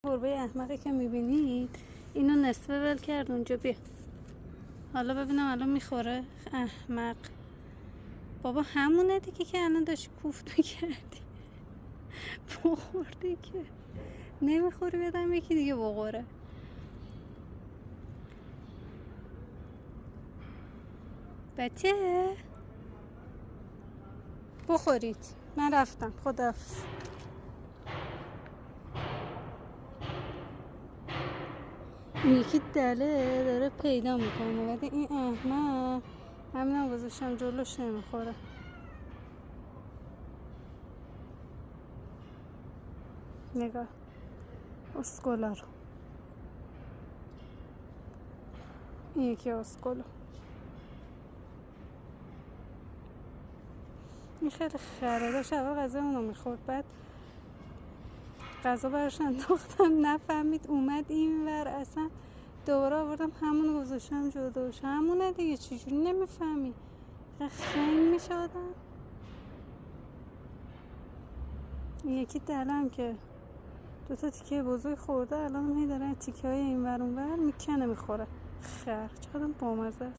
گربه احمقی که میبینید اینو نصفه ول کرد اونجا. بیا حالا ببینم الان میخوره. احمق بابا، همونه دیگه که الان داشت کوفت میکردی. بخورده که نمیخوری، بدم یکی دیگه بخوره. بچه بخورید، من رفتم، خداحافظ. این یکی دله داره پیدا میکنه، ولی این احمق همینم گذاشتم جلوش، نمیخوره. نگاه اسکولا رو، این یکی اسکولو. این خیلی خره، داشت اول غذا اونو میخورد، بعد غذا براش انداختم نفهمید، اومد این ور، اصلا دوباره آوردم همونو گذاشتم جلوش. همونه دیگه، چجوری نمیفهمی؟ خنگ میشه آدم. این یکی دلم که دوتا تیکه بزرگ خورده، الان می داره تیکه های این ور اون ور میکنه میخوره. خر چقدر بامزه است.